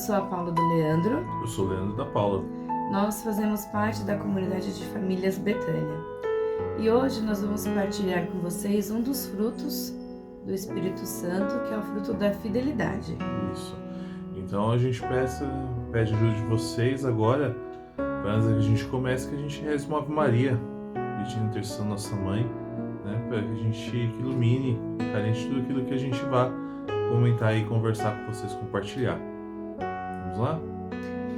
sou a Paula do Leandro. Eu sou o Leandro da Paula. Nós fazemos parte da comunidade de famílias Betânia. E hoje nós vamos partilhar com vocês um dos frutos do Espírito Santo, que é o fruto da fidelidade. Isso. Então a gente pede ajuda de vocês agora, para antes que a gente comece, que a gente reze uma Ave Maria, pedindo intercessão da nossa mãe, né, para que a gente ilumine carente tudo aquilo que a gente vai comentar e conversar com vocês, compartilhar. Vamos lá?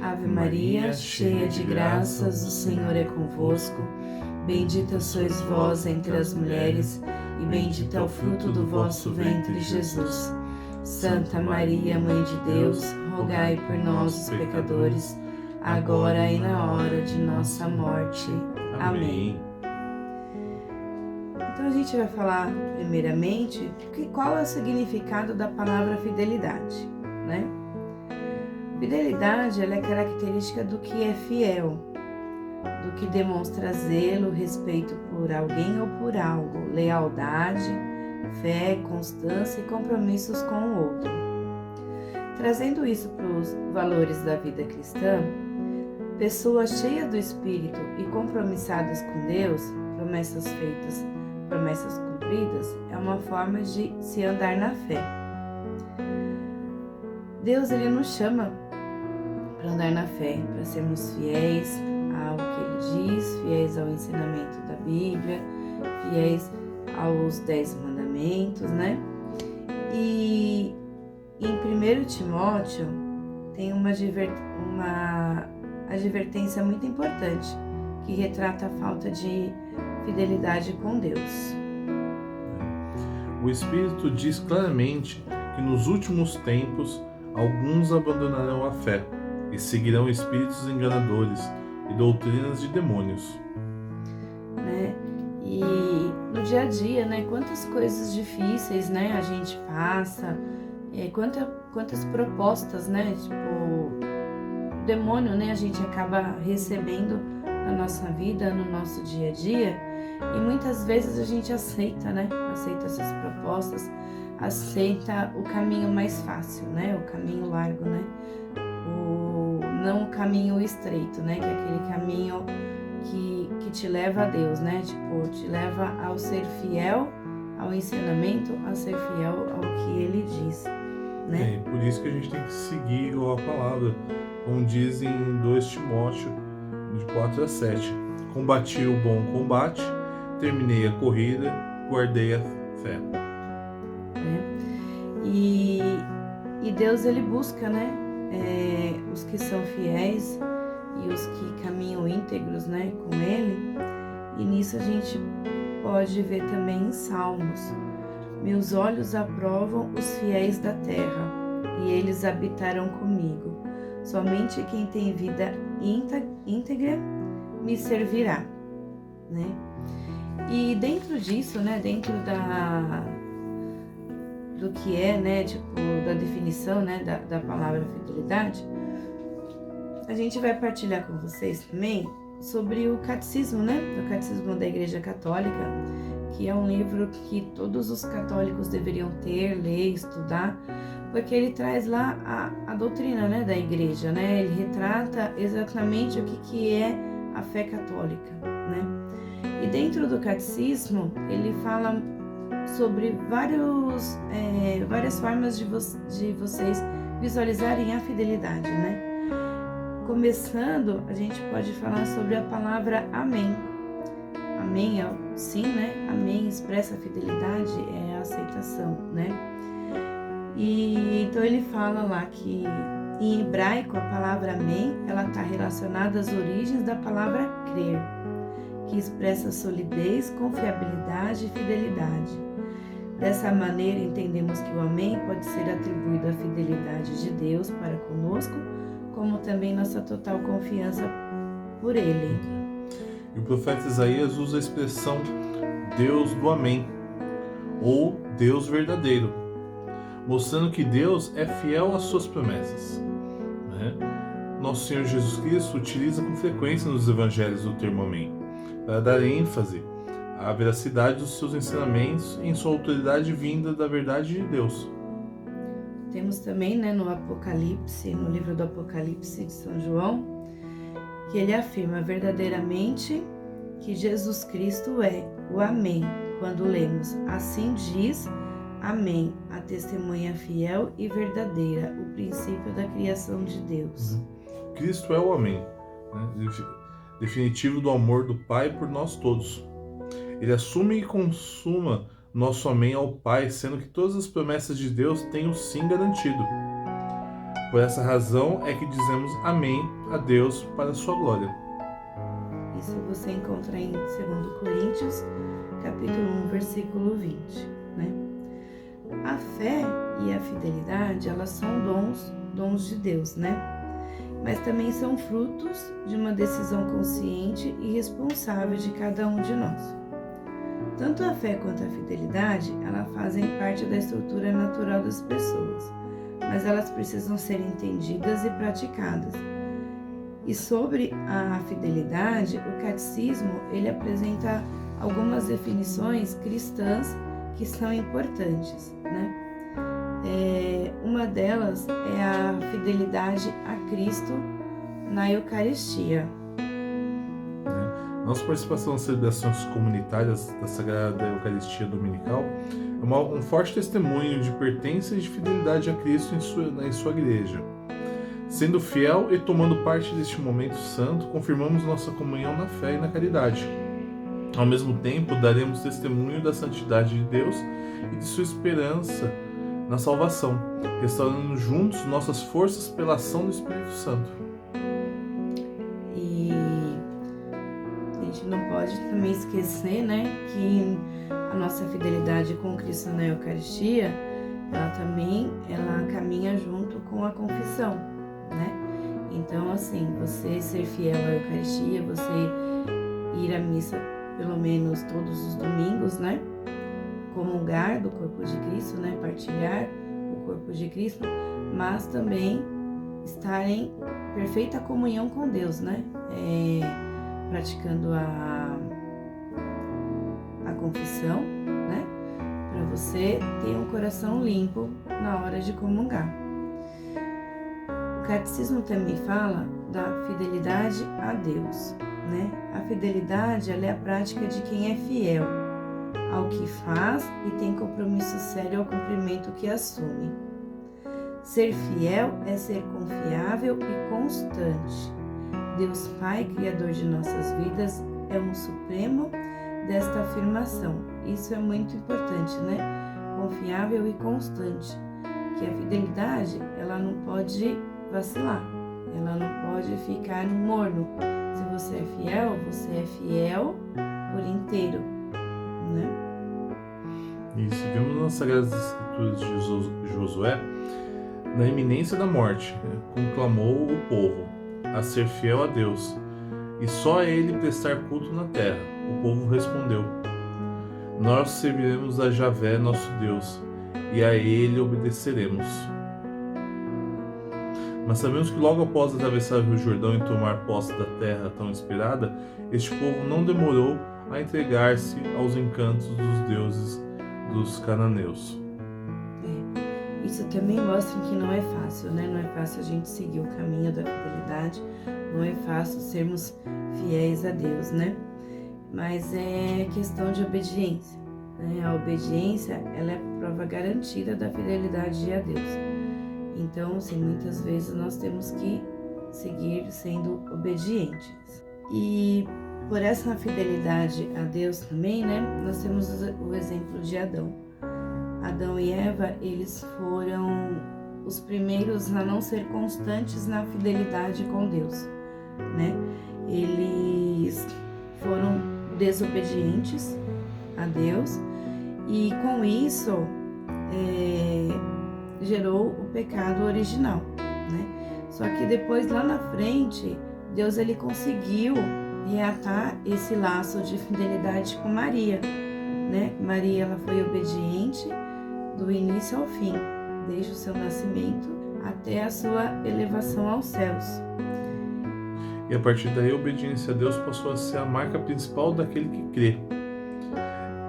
Ave Maria, cheia de graças, o Senhor é convosco. Bendita sois vós entre as mulheres, e bendito é o fruto do vosso ventre, Jesus. Santa Maria, Mãe de Deus, rogai por nós, os pecadores, agora e na hora de nossa morte. Amém. Então a gente vai falar primeiramente qual é o significado da palavra fidelidade, né? Fidelidade, ela é característica do que é fiel, do que demonstra zelo, respeito por alguém ou por algo, lealdade, fé, constância e compromissos com o outro. Trazendo isso para os valores da vida cristã, pessoas cheias do Espírito e compromissadas com Deus, promessas feitas, promessas cumpridas, é uma forma de se andar na fé. Deus, Ele nos chama para andar na fé, para sermos fiéis ao que Ele diz, fiéis ao ensinamento da Bíblia, fiéis aos 10 mandamentos, né? E em 1 Timóteo tem uma advertência muito importante que retrata a falta de fidelidade com Deus. O Espírito diz claramente que nos últimos tempos alguns abandonarão a fé e seguirão espíritos enganadores e doutrinas de demônios. Né? E no dia a dia, né, quantas coisas difíceis, né, a gente passa, quantas propostas, né, tipo, o demônio, né, a gente acaba recebendo na nossa vida, no nosso dia a dia, e muitas vezes a gente aceita, né, aceita essas propostas, aceita o caminho mais fácil, né, o caminho largo, né, não o caminho estreito, né, que é aquele caminho que te leva a Deus, né, tipo, te leva ao ser fiel ao ensinamento, a ser fiel ao que Ele diz, né. Por isso que a gente tem que seguir igual a palavra, como diz em 2 Timóteo, de 4 a 7. Combati o bom combate, terminei a corrida, guardei a fé. E Deus, Ele busca, né, os que são fiéis e os que caminham íntegros, né, com Ele. E nisso a gente pode ver também em Salmos: meus olhos aprovam os fiéis da terra, e eles habitarão comigo. Somente quem tem vida íntegra me servirá, né? E dentro disso, né, dentro do que é, né, tipo, da definição, né, da palavra fidelidade, a gente vai partilhar com vocês também sobre o catecismo, né, o catecismo da Igreja Católica, que é um livro que todos os católicos deveriam ter, ler, estudar, porque ele traz lá a doutrina, né, da Igreja, né, ele retrata exatamente o que é a fé católica, né. E dentro do catecismo ele fala sobre várias formas de vocês visualizarem a fidelidade, né? Começando, a gente pode falar sobre a palavra amém. Amém é o sim, né? Amém expressa a fidelidade, é a aceitação, né? E então ele fala lá que em hebraico a palavra amém, ela está relacionada às origens da palavra crer, que expressa solidez, confiabilidade e fidelidade. Dessa maneira, entendemos que o amém pode ser atribuído à fidelidade de Deus para conosco, como também nossa total confiança por Ele. E o profeta Isaías usa a expressão Deus do amém, ou Deus verdadeiro, mostrando que Deus é fiel às suas promessas, né? Nosso Senhor Jesus Cristo utiliza com frequência nos evangelhos o termo amém, para dar ênfase à veracidade dos seus ensinamentos em sua autoridade vinda da verdade de Deus. temos também, né, no Apocalipse, no livro do Apocalipse de São João, que ele afirma verdadeiramente que Jesus Cristo é o Amém, quando lemos: assim diz, Amém, a testemunha fiel e verdadeira, o princípio da criação de Deus. Cristo é o Amém, né? Definitivo do amor do Pai por nós todos. Ele assume e consuma nosso amém ao Pai, sendo que todas as promessas de Deus têm o sim garantido. Por essa razão é que dizemos amém a Deus para a sua glória. Isso você encontra em 2 Coríntios, capítulo 1, versículo 20, né? A fé e a fidelidade, elas são dons de Deus, né? Mas também são frutos de uma decisão consciente e responsável de cada um de nós. Tanto a fé quanto a fidelidade, elas fazem parte da estrutura natural das pessoas, mas elas precisam ser entendidas e praticadas. E sobre a fidelidade, o catecismo, ele apresenta algumas definições cristãs que são importantes, né? Uma delas é a fidelidade a Cristo na Eucaristia. Nossa participação nas celebrações comunitárias da Sagrada Eucaristia Dominical é um forte testemunho de pertença e de fidelidade a Cristo em sua igreja. Sendo fiel e tomando parte deste momento santo, confirmamos nossa comunhão na fé e na caridade. Ao mesmo tempo, daremos testemunho da santidade de Deus e de sua esperança na salvação, restaurando juntos nossas forças pela ação do Espírito Santo. E a gente não pode também esquecer, né, que a nossa fidelidade com Cristo na Eucaristia, ela caminha junto com a confissão, né? Então, assim, você ser fiel à Eucaristia, você ir à missa pelo menos todos os domingos, né? Comungar do corpo de Cristo, né? Partilhar o corpo de Cristo, mas também estar em perfeita comunhão com Deus, né? Praticando a confissão, né? Para você ter um coração limpo na hora de comungar. O catecismo também fala da fidelidade a Deus, né? A fidelidade, ela é a prática de quem é fiel ao que faz e tem compromisso sério ao cumprimento que assume. Ser fiel é ser confiável e constante. Deus Pai, Criador de nossas vidas, é um supremo desta afirmação. Isso é muito importante, né? Confiável e constante. Que a fidelidade, ela não pode vacilar, ela não pode ficar morno. Se você é fiel por inteiro, né? Isso, vimos nas Sagradas Escrituras de Josué, na iminência da morte, conclamou o povo a ser fiel a Deus e só a Ele prestar culto na terra. O povo respondeu: nós serviremos a Javé, nosso Deus, e a Ele obedeceremos. Mas sabemos que logo após atravessar o Rio Jordão e tomar posse da terra tão esperada, este povo não demorou a entregar-se aos encantos dos deuses dos cananeus. Isso também mostra que não é fácil, né? Não é fácil a gente seguir o caminho da fidelidade, não é fácil sermos fiéis a Deus, né? Mas é questão de obediência, né? A obediência, ela é prova garantida da fidelidade a Deus. Então, assim, muitas vezes nós temos que seguir sendo obedientes. E por essa fidelidade a Deus também, né? Nós temos o exemplo de Adão. Adão e Eva, eles foram os primeiros a não ser constantes na fidelidade com Deus, né? Eles foram desobedientes a Deus e com isso gerou o pecado original, né? Só que depois lá na frente, Deus ele conseguiu reatar esse laço de fidelidade com Maria, né? Maria, ela foi obediente do início ao fim, desde o seu nascimento até a sua elevação aos céus. E a partir daí a obediência a Deus passou a ser a marca principal daquele que crê.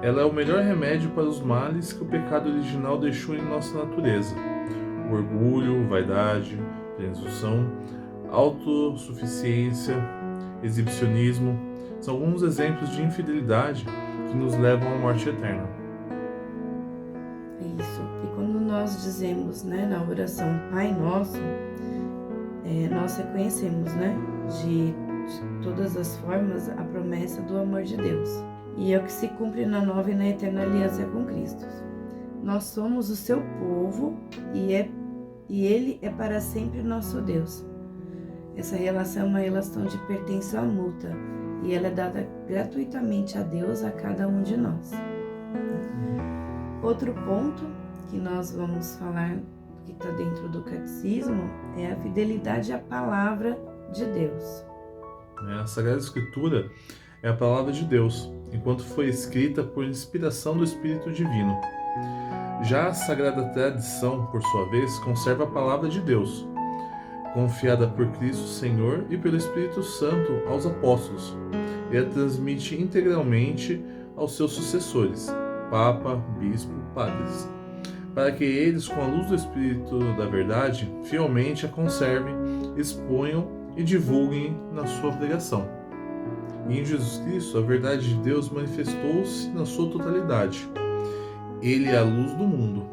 Ela é o melhor remédio para os males que o pecado original deixou em nossa natureza. O orgulho, vaidade, presunção, autossuficiência, exibicionismo são alguns exemplos de infidelidade que nos levam à morte eterna. Isso. E quando nós dizemos, né, na oração Pai Nosso, nós reconhecemos, né, de todas as formas a promessa do amor de Deus. E é o que se cumpre na nova e na eterna aliança com Cristo. Nós somos o seu povo e Ele é para sempre nosso Deus. Essa relação é uma relação de pertença mútua e ela é dada gratuitamente a Deus, a cada um de nós. Outro ponto que nós vamos falar, que está dentro do catecismo, é a fidelidade à palavra de Deus. A Sagrada Escritura é a palavra de Deus, enquanto foi escrita por inspiração do Espírito Divino. Já a Sagrada Tradição, por sua vez, conserva a palavra de Deus, confiada por Cristo Senhor e pelo Espírito Santo aos apóstolos, e a transmite integralmente aos seus sucessores, Papa, Bispo, Padres, para que eles, com a luz do Espírito da Verdade, fielmente a conservem, exponham e divulguem na sua pregação. E em Jesus Cristo, a verdade de Deus manifestou-se na sua totalidade. Ele é a luz do mundo.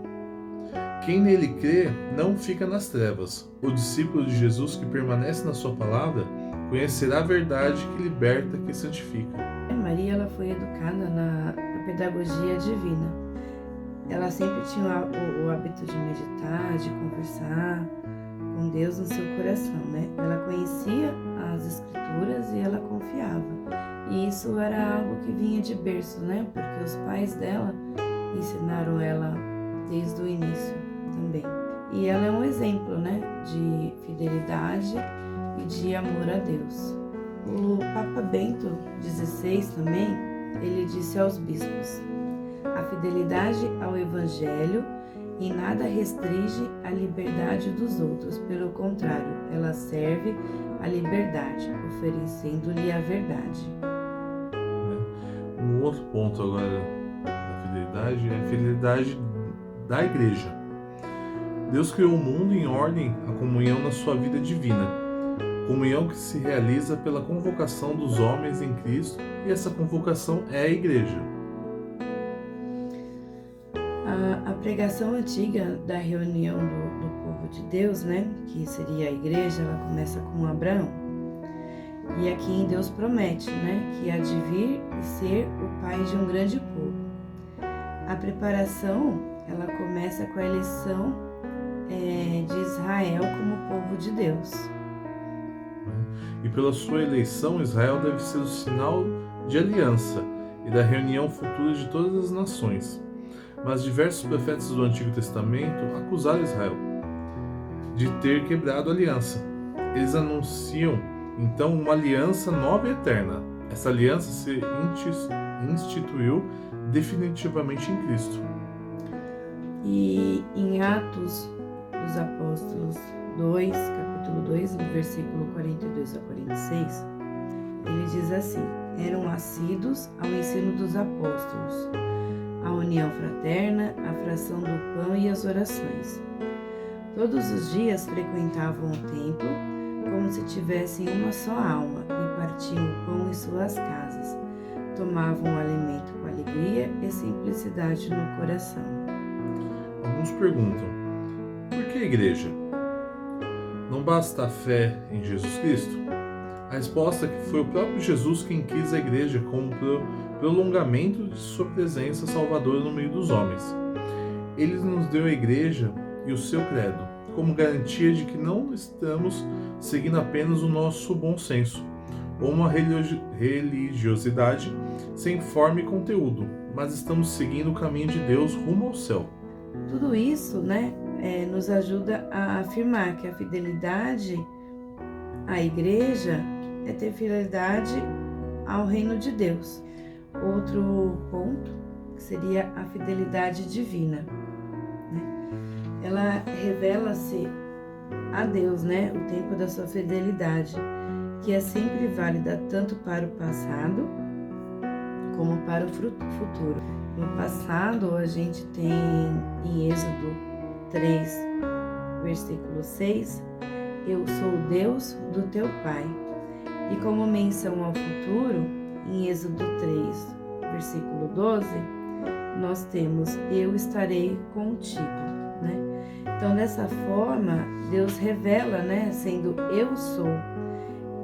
Quem nele crê não fica nas trevas. O discípulo de Jesus que permanece na sua palavra conhecerá a verdade que liberta, que santifica. Maria, ela foi educada na pedagogia divina. Ela sempre tinha o hábito de meditar, de conversar com Deus no seu coração, né? Ela conhecia as Escrituras e ela confiava. E isso era algo que vinha de berço, né? Porque os pais dela ensinaram ela desde o início também. E ela é um exemplo, né, de fidelidade e de amor a Deus. O Papa Bento XVI também, ele disse aos bispos: a fidelidade ao Evangelho em nada restringe a liberdade dos outros, pelo contrário, ela serve à liberdade, oferecendo-lhe a verdade. Um outro ponto agora da fidelidade é a fidelidade da Igreja. Deus criou o mundo em ordem à comunhão na sua vida divina, comunhão que se realiza pela convocação dos homens em Cristo, e essa convocação é a Igreja. A pregação antiga da reunião do povo de Deus, né, que seria a Igreja, ela começa com Abraão. E aqui Deus promete, né, que há de vir e ser o pai de um grande povo. A preparação, ela começa com a eleição de Israel como povo de Deus. E pela sua eleição, Israel deve ser o sinal de aliança e da reunião futura de todas as nações. Mas diversos profetas do Antigo Testamento acusaram Israel de ter quebrado a aliança. Eles anunciam, então, uma aliança nova e eterna. Essa aliança se instituiu definitivamente em Cristo. E em Atos dos Apóstolos 2, capítulo 2, no versículo 42 a 46, ele diz assim: eram assíduos ao ensino dos apóstolos, a união fraterna, a fração do pão e as orações. Todos os dias frequentavam o templo como se tivessem uma só alma e partiam o pão em suas casas. Tomavam o alimento com alegria e simplicidade no coração. Alguns perguntam: por que a Igreja? Não basta a fé em Jesus Cristo? A resposta é que foi o próprio Jesus quem quis a Igreja como prolongamento de sua presença salvadora no meio dos homens. Ele nos deu a Igreja e o seu credo, como garantia de que não estamos seguindo apenas o nosso bom senso, ou uma religiosidade sem forma e conteúdo, mas estamos seguindo o caminho de Deus rumo ao céu. Tudo isso, né, nos ajuda a afirmar que a fidelidade à Igreja é ter fidelidade ao reino de Deus. Outro ponto que seria a fidelidade divina, né? Ela revela-se a Deus, né, o tempo da sua fidelidade, que é sempre válida tanto para o passado como para o futuro. No passado, a gente tem em Êxodo 3, versículo 6, eu sou o Deus do teu pai. E como menção ao futuro, em Êxodo 3, versículo 12, nós temos eu estarei contigo, né? Então, dessa forma, Deus revela, né, sendo eu sou.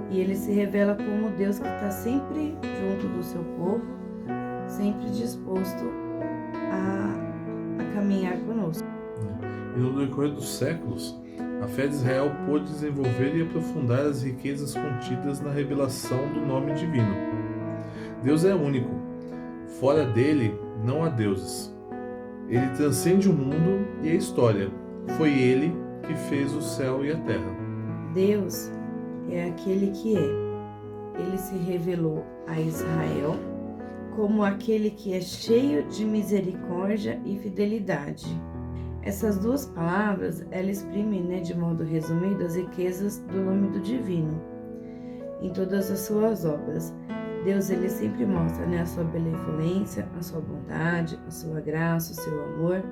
E ele se revela como Deus que está sempre junto do seu povo, sempre disposto a caminhar conosco. E no decorrer dos séculos, a fé de Israel pôde desenvolver e aprofundar as riquezas contidas na revelação do nome divino. Deus é único. Fora dele, não há deuses. Ele transcende o mundo e a história. Foi ele que fez o céu e a terra. Deus é aquele que é. Ele se revelou a Israel como aquele que é cheio de misericórdia e fidelidade. Essas duas palavras, elas exprimem, né, de modo resumido, as riquezas do nome do divino em todas as suas obras. Deus, ele sempre mostra, né, a sua benevolência, a sua bondade, a sua graça, o seu amor,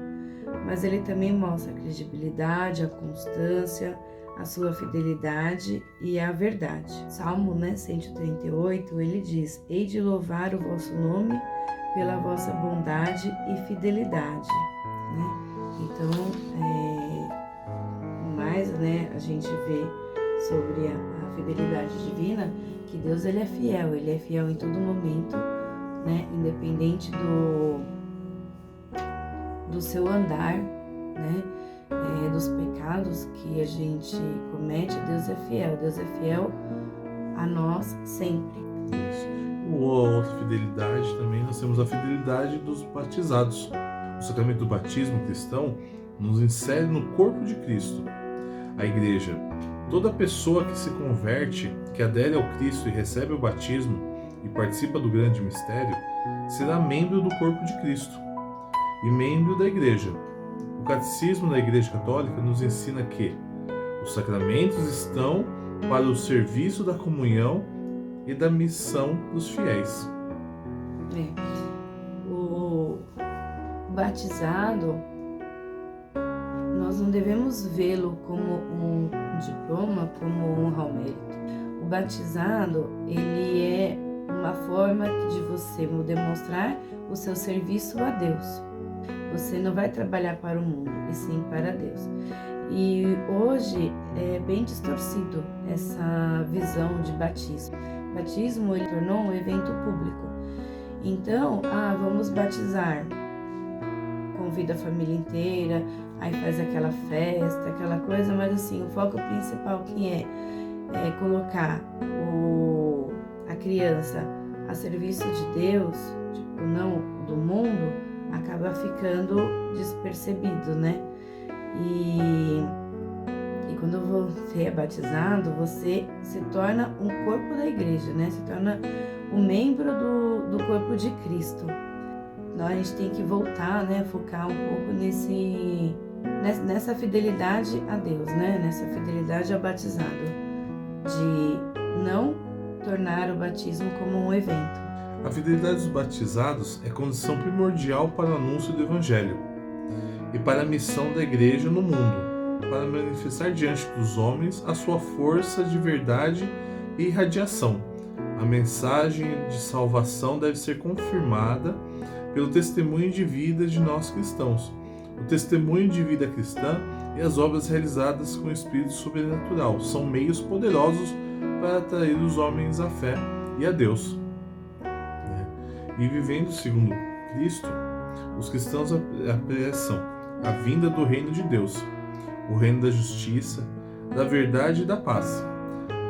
mas ele também mostra a credibilidade, a constância, a sua fidelidade e a verdade. Salmo, né, 138, ele diz: hei de louvar o vosso nome pela vossa bondade e fidelidade, né? Então, mais, né, a gente vê sobre a fidelidade divina, que Deus, ele é fiel em todo momento, né, independente do seu andar, né, dos pecados que a gente comete. Deus é fiel a nós sempre. Outra fidelidade também, nós temos a fidelidade dos batizados. O sacramento do batismo cristão nos insere no corpo de Cristo, a Igreja. Toda pessoa que se converte, que adere ao Cristo e recebe o batismo e participa do grande mistério, será membro do corpo de Cristo e membro da Igreja. O Catecismo da Igreja Católica nos ensina que os sacramentos estão para o serviço da comunhão e da missão dos fiéis. O batizado, nós não devemos vê-lo como um diploma, como honra ao mérito. O batizado, ele é uma forma de você demonstrar o seu serviço a Deus. Você não vai trabalhar para o mundo, e sim para Deus. E hoje é bem distorcido essa visão de batismo. O batismo, ele tornou um evento público. Então, vamos batizar. Convida a família inteira, aí faz aquela festa, aquela coisa, mas assim, o foco principal que é colocar a criança a serviço de Deus, tipo, não do mundo, acaba ficando despercebido, né? E quando você é batizado, você se torna um corpo da igreja, né? Se torna um membro do corpo de Cristo. Então a gente tem que voltar, né? Focar um pouco nessa fidelidade a Deus, né? Nessa fidelidade ao batizado, de não tornar o batismo como um evento. A fidelidade dos batizados é condição primordial para o anúncio do Evangelho e para a missão da Igreja no mundo, para manifestar diante dos homens a sua força de verdade e irradiação. A mensagem de salvação deve ser confirmada pelo testemunho de vida de nós cristãos, o testemunho de vida cristã e as obras realizadas com o Espírito sobrenatural são meios poderosos para atrair os homens à fé e a Deus. E vivendo segundo Cristo, os cristãos apressam a vinda do reino de Deus, o reino da justiça, da verdade e da paz.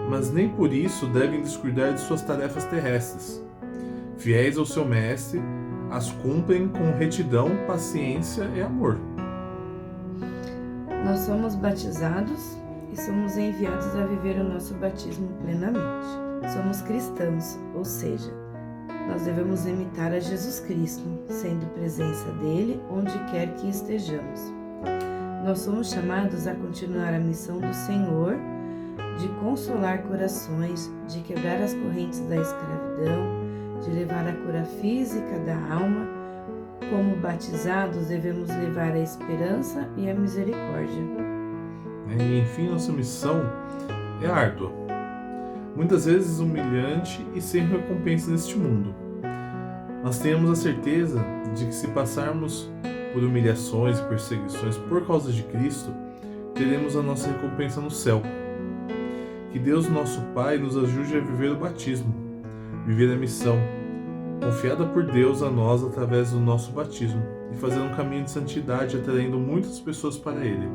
Mas nem por isso devem descuidar de suas tarefas terrestres. Fiéis ao seu mestre, as cumprem com retidão, paciência e amor. Nós somos batizados e somos enviados a viver o nosso batismo plenamente. Somos cristãos, ou seja, nós devemos imitar a Jesus Cristo, sendo presença dele onde quer que estejamos. Nós somos chamados a continuar a missão do Senhor de consolar corações, de quebrar as correntes da escravidão, de levar a cura física da alma. Como batizados, devemos levar a esperança e a misericórdia. E enfim, nossa missão é árdua, muitas vezes humilhante e sem recompensa neste mundo. Nós temos a certeza de que se passarmos por humilhações e perseguições por causa de Cristo, teremos a nossa recompensa no céu. Que Deus, nosso Pai, nos ajude a viver o batismo, viver a missão, confiada por Deus a nós através do nosso batismo, e fazer um caminho de santidade, atraindo muitas pessoas para Ele.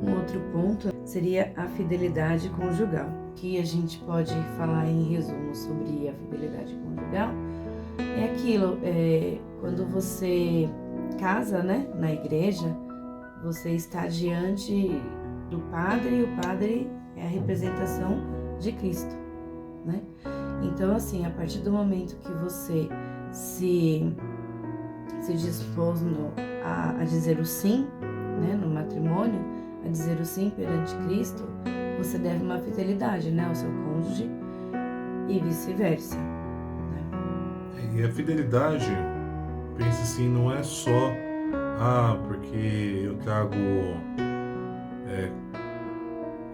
Um outro ponto seria a fidelidade conjugal. Que a gente pode falar em resumo sobre a fidelidade conjugal é aquilo, quando você casa, né, na igreja, você está diante do padre e o padre é a representação de Cristo, né? Então, assim, a partir do momento que você se dispôs a dizer o sim, né, no matrimônio, a dizer o sim perante Cristo, você deve uma fidelidade, né, ao seu cônjuge e vice-versa. Né? E a fidelidade, pense assim, não é só porque eu trago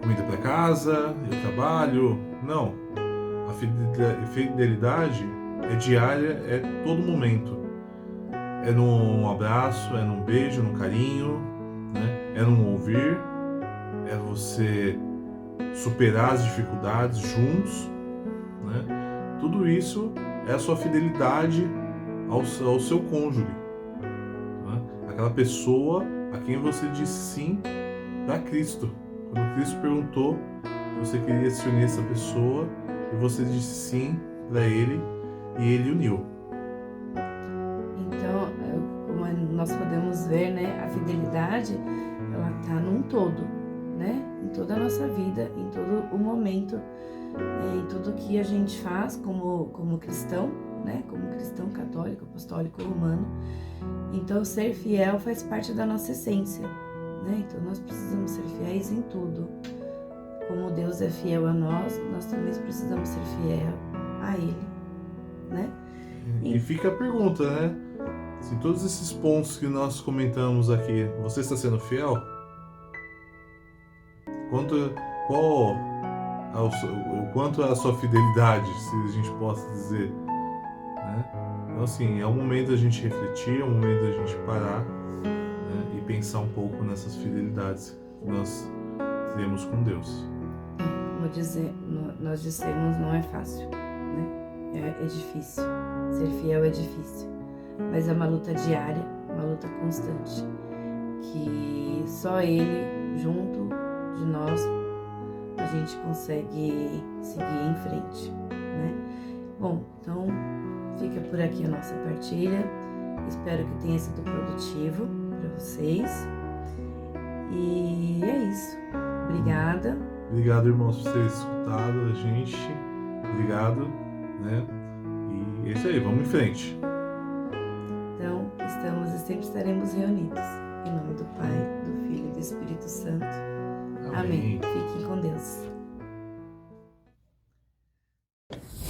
comida para casa, eu trabalho. Não. A fidelidade é diária, é todo momento. É num abraço, é num beijo, num carinho, né? É num ouvir, é você superar as dificuldades juntos, né? Tudo isso é a sua fidelidade ao seu cônjuge, né? Aquela pessoa a quem você disse sim para Cristo. Quando Cristo perguntou se você queria se unir a essa pessoa, e você disse sim para Ele, e Ele uniu. Então, como nós podemos ver, né, a fidelidade, ela está num todo, né? Em toda a nossa vida, em todo o momento, em tudo que a gente faz como cristão, né? Como cristão católico, apostólico, romano. Então, ser fiel faz parte da nossa essência, né? Então, nós precisamos ser fiéis em tudo. Como Deus é fiel a nós, nós também precisamos ser fiel a Ele, né? E fica a pergunta, né? Se todos esses pontos que nós comentamos aqui, você está sendo fiel? Quanto a sua fidelidade, se a gente possa dizer, né? Então, assim, é o momento da gente refletir, é o momento da gente parar, né? E pensar um pouco nessas fidelidades que nós temos com Deus. Como nós dissemos, não é fácil, né? É difícil. Ser fiel é difícil. Mas é uma luta diária, uma luta constante. Que só Ele, junto de nós, a gente consegue seguir em frente, né? Bom, então fica por aqui a nossa partilha. Espero que tenha sido produtivo para vocês. E é isso. Obrigada. Obrigado, irmãos, por terem escutado a gente. Obrigado, né? E é isso aí, vamos em frente. Então, estamos e sempre estaremos reunidos. Em nome do Pai, do Filho e do Espírito Santo. Amém. Fiquem com Deus.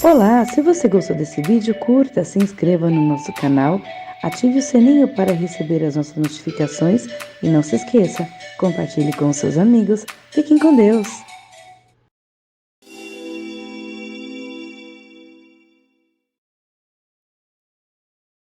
Olá, se você gostou desse vídeo, curta, se inscreva no nosso canal, ative o sininho para receber as nossas notificações e não se esqueça, compartilhe com seus amigos. Fiquem com Deus!